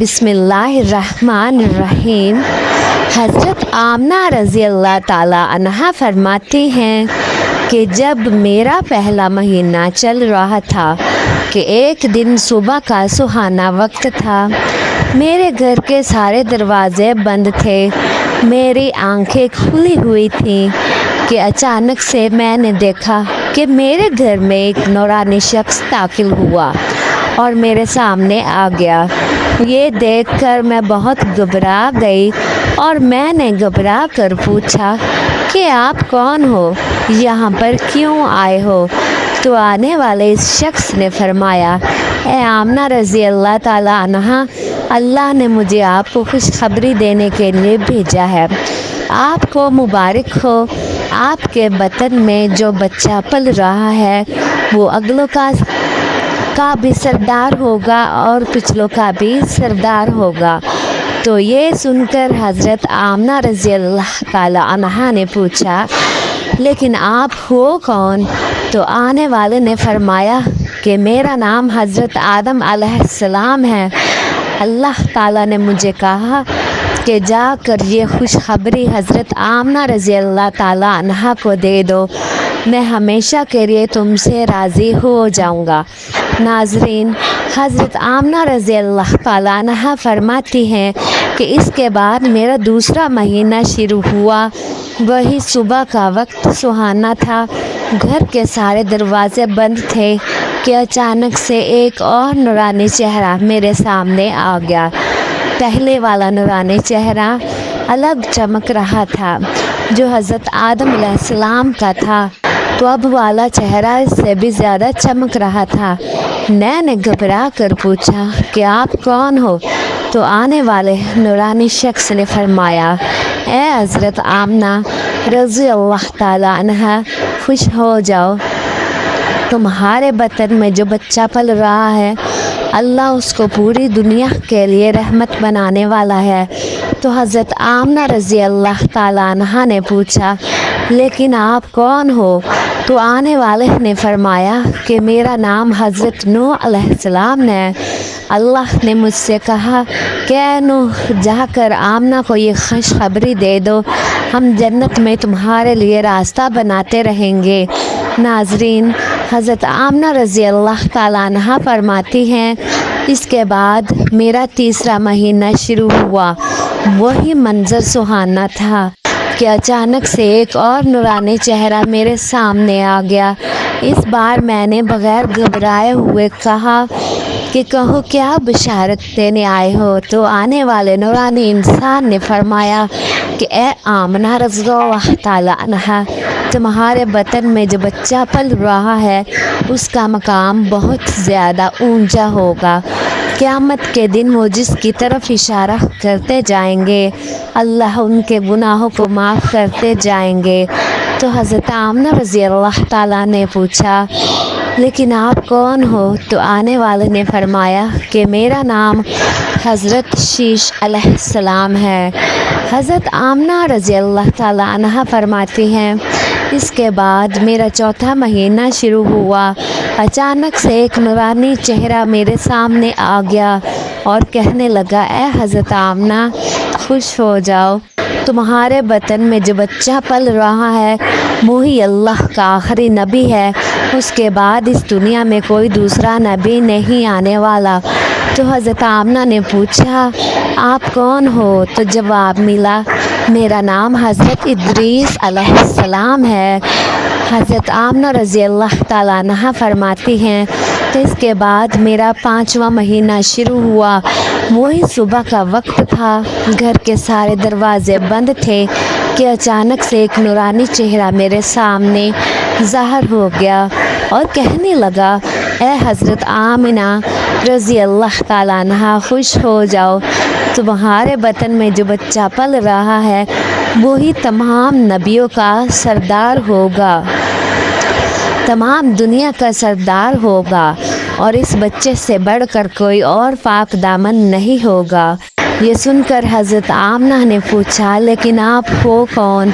بسم اللہ الرحمن الرحیم۔ حضرت آمنہ رضی اللہ تعالیٰ عنہا فرماتی ہیں کہ جب میرا پہلا مہینہ چل رہا تھا کہ ایک دن صبح کا سہانا وقت تھا، میرے گھر کے سارے دروازے بند تھے، میری آنکھیں کھلی ہوئی تھیں کہ اچانک سے میں نے دیکھا کہ میرے گھر میں ایک نورانی شخص داخل ہوا اور میرے سامنے آ گیا۔ یہ دیکھ کر میں بہت گھبرا گئی اور میں نے گھبرا کر پوچھا کہ آپ کون ہو، یہاں پر کیوں آئے ہو؟ تو آنے والے اس شخص نے فرمایا، اے آمنہ رضی اللہ تعالیٰ عنہا، اللہ نے مجھے آپ کو خوشخبری دینے کے لیے بھیجا ہے۔ آپ کو مبارک ہو، آپ کے بطن میں جو بچہ پل رہا ہے وہ اگلوں کا بھی سردار ہوگا اور پچھلوں کا بھی سردار ہوگا۔ تو یہ سن کر حضرت آمنہ رضی اللہ تعالیٰ عنہا نے پوچھا، لیکن آپ ہو کون؟ تو آنے والے نے فرمایا کہ میرا نام حضرت آدم علیہ السلام ہے۔ اللہ تعالیٰ نے مجھے کہا کہ جا کر یہ خوشخبری حضرت آمنہ رضی اللہ تعالیٰ عنہا کو دے دو، میں ہمیشہ کے لیے تم سے راضی ہو جاؤں گا۔ ناظرین، حضرت آمنہ رضی اللہ تعالیٰ عنہا فرماتی ہیں کہ اس کے بعد میرا دوسرا مہینہ شروع ہوا۔ وہی صبح کا وقت سہانا تھا، گھر کے سارے دروازے بند تھے کہ اچانک سے ایک اور نورانی چہرہ میرے سامنے آ گیا۔ پہلے والا نورانی چہرہ الگ چمک رہا تھا جو حضرت آدم علیہ السلام کا تھا، تو اب والا چہرہ اس سے بھی زیادہ چمک رہا تھا۔ میں نے گھبرا کر پوچھا کہ آپ کون ہو؟ تو آنے والے نورانی شخص نے فرمایا، اے حضرت آمنہ رضی اللہ تعالیٰ عنہا، خوش ہو جاؤ، تمہارے بطن میں جو بچہ پل رہا ہے اللہ اس کو پوری دنیا کے لیے رحمت بنانے والا ہے۔ تو حضرت آمنہ رضی اللہ تعالیٰ عنہا نے پوچھا، لیکن آپ کون ہو؟ تو آنے والے نے فرمایا کہ میرا نام حضرت نوح علیہ السلام ہے۔ اللہ نے مجھ سے کہا کہ اے نوح، جا کر آمنہ کو یہ خوشخبری دے دو، ہم جنت میں تمہارے لیے راستہ بناتے رہیں گے۔ ناظرین، حضرت آمنہ رضی اللہ تعالیٰ عنہا فرماتی ہیں، اس کے بعد میرا تیسرا مہینہ شروع ہوا۔ وہی منظر سہانا تھا کہ اچانک سے ایک اور نورانی چہرہ میرے سامنے آ گیا۔ اس بار میں نے بغیر گھبرائے ہوئے کہا کہ کہو کیا بشارت دینے آئے ہو؟ تو آنے والے نورانی انسان نے فرمایا کہ اے آمنہ رضی اللہ تعالیٰ عنہا، تمہارے بطن میں جو بچہ پل رہا ہے اس کا مقام بہت زیادہ اونچا ہوگا۔ قیامت کے دن وہ جس کی طرف اشارہ کرتے جائیں گے اللہ ان کے گناہوں کو معاف کرتے جائیں گے۔ تو حضرت آمنہ رضی اللہ تعالیٰ نے پوچھا، لیکن آپ کون ہو؟ تو آنے والے نے فرمایا کہ میرا نام حضرت شیش علیہ السلام ہے۔ حضرت آمنہ رضی اللہ تعالیٰ عنہا فرماتی ہیں، اس کے بعد میرا چوتھا مہینہ شروع ہوا۔ اچانک سے ایک نورانی چہرہ میرے سامنے آ گیا اور کہنے لگا، اے حضرت آمنہ، خوش ہو جاؤ، تمہارے بطن میں جو بچہ پل رہا ہے وہی اللہ کا آخری نبی ہے، اس کے بعد اس دنیا میں کوئی دوسرا نبی نہیں آنے والا۔ تو حضرت آمنہ نے پوچھا، آپ کون ہو؟ تو جواب ملا، میرا نام حضرت ادریس علیہ السلام ہے۔ حضرت آمنہ رضی اللہ تعالیٰ عنہا فرماتی ہیں کہ اس کے بعد میرا پانچواں مہینہ شروع ہوا۔ وہی صبح کا وقت تھا، گھر کے سارے دروازے بند تھے کہ اچانک سے ایک نورانی چہرہ میرے سامنے ظاہر ہو گیا اور کہنے لگا، اے حضرت آمنہ رضی اللہ تعالیٰ عنہا، خوش ہو جاؤ، تمہارے بطن میں جو بچہ پل رہا ہے وہی تمام نبیوں کا سردار ہوگا، تمام دنیا کا سردار ہوگا، اور اس بچے سے بڑھ کر کوئی اور پاک دامن نہیں ہوگا۔ یہ سن کر حضرت آمنہ نے پوچھا، لیکن آپ ہو کون؟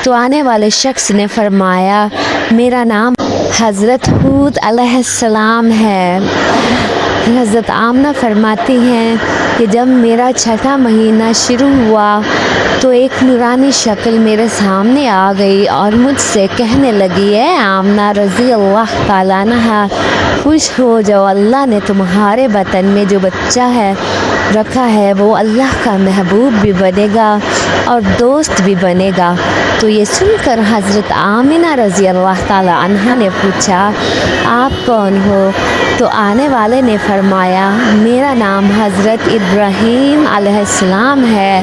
تو آنے والے شخص نے فرمایا، میرا نام حضرت ہود علیہ السلام ہے۔ حضرت آمنہ فرماتی ہیں کہ جب میرا چھٹا مہینہ شروع ہوا تو ایک نورانی شکل میرے سامنے آ گئی اور مجھ سے کہنے لگی، اے آمنہ رضی اللہ تعالیٰ عنہا، خوش ہو جاؤ، اللہ نے تمہارے بطن میں جو بچہ ہے رکھا ہے وہ اللہ کا محبوب بھی بنے گا اور دوست بھی بنے گا۔ تو یہ سن کر حضرت آمنہ رضی اللہ تعالیٰ عنہا نے پوچھا، آپ کون ہو؟ تو آنے والے نے فرمایا، میرا نام حضرت ابراہیم علیہ السلام ہے،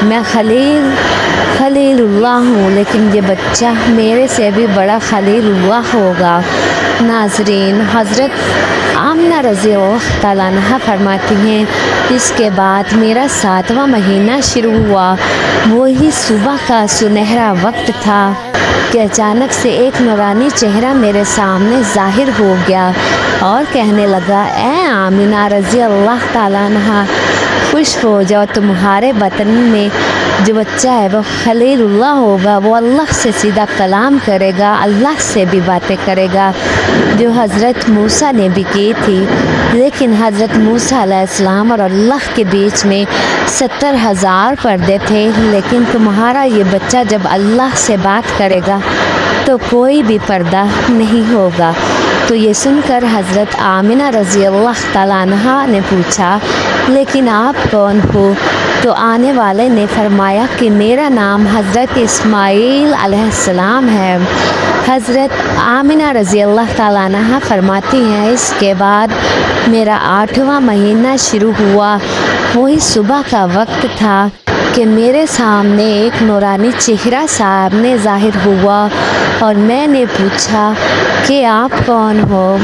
میں خلیل اللہ ہوں، لیکن یہ بچہ میرے سے بھی بڑا خلیل اللہ ہوگا۔ ناظرین، حضرت آمنہ رضی اللہ تعالیٰ عنہا فرماتی ہیں، اس کے بعد میرا 7واں مہینہ شروع ہوا۔ وہی صبح کا سنہرا وقت تھا کہ اچانک سے ایک نورانی چہرہ میرے سامنے ظاہر ہو گیا اور کہنے لگا، اے آمنہ رضی اللہ تعالیٰ عنہا، خوش ہو جاؤ، تمہارے بطن میں جو بچہ ہے وہ خلیل اللہ ہوگا، وہ اللہ سے سیدھا کلام کرے گا، اللہ سے بھی باتیں کرے گا، جو حضرت موسیٰ نے بھی کی تھی۔ لیکن حضرت موسیٰ علیہ السلام اور اللہ کے بیچ میں 70,000 پردے تھے، لیکن تمہارا یہ بچہ جب اللہ سے بات کرے گا تو کوئی بھی پردہ نہیں ہوگا۔ تو یہ سن کر حضرت آمنہ رضی اللہ تعالیٰ عنہا نے پوچھا، لیکن آپ کون ہو؟ تو آنے والے نے فرمایا کہ میرا نام حضرت اسماعیل علیہ السلام ہے۔ حضرت آمنہ رضی اللہ تعالیٰ عنہا فرماتی ہیں، اس کے بعد میرا 8واں مہینہ شروع ہوا۔ وہی صبح کا وقت تھا کہ میرے سامنے ایک نورانی چہرہ سامنے ظاہر ہوا اور میں نے پوچھا کہ آپ کون ہو؟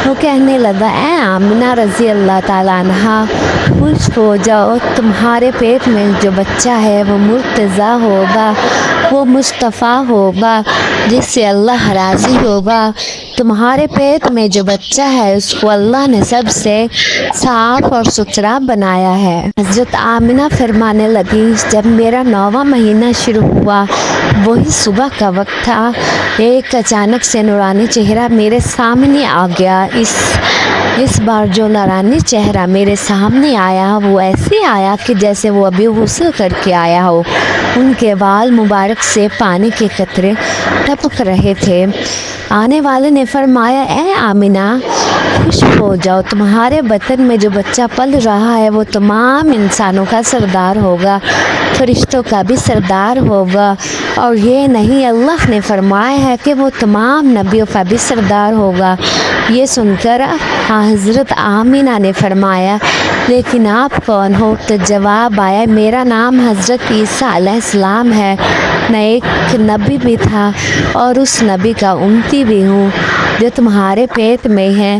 وہ کہنے لگا، اے آمنہ رضی اللہ تعالیٰ عنہا، خوش ہو جاؤ، تمہارے پیٹ میں جو بچہ ہے وہ مرتضیٰ ہوگا، وہ مصطفیٰ ہوگا جس سے اللہ راضی ہوگا۔ تمہارے پیٹ میں جو بچہ ہے اس کو اللہ نے سب سے صاف اور ستھرا بنایا ہے۔ حضرت آمنہ فرمانے لگی، جب میرا 9واں مہینہ شروع ہوا، وہی صبح کا وقت تھا، ایک اچانک سے نورانی چہرہ میرے سامنے آ گیا۔ اس بار جو نورانی چہرہ میرے سامنے آیا وہ ایسے آیا کہ جیسے وہ ابھی غسل کر کے آیا ہو۔ ان کے بال مبارک سے پانی کے قطرے ٹپک رہے تھے۔ آنے والے نے فرمایا، اے آمنہ، خوش ہو جاؤ، تمہارے بطن میں جو بچہ پل رہا ہے وہ تمام انسانوں کا سردار ہوگا، فرشتوں کا بھی سردار ہوگا، اور یہ نہیں، اللہ نے فرمایا ہے کہ وہ تمام نبیوں کا بھی سردار ہوگا۔ یہ سن کر حضرت آمنہ نے فرمایا، لیکن آپ کون ہو؟ تو جواب آیا، میرا نام حضرت عیسیٰ علیہ السلام ہے، میں ایک نبی بھی تھا اور اس نبی کا امتی بھی ہوں جو تمہارے پیٹ میں ہے۔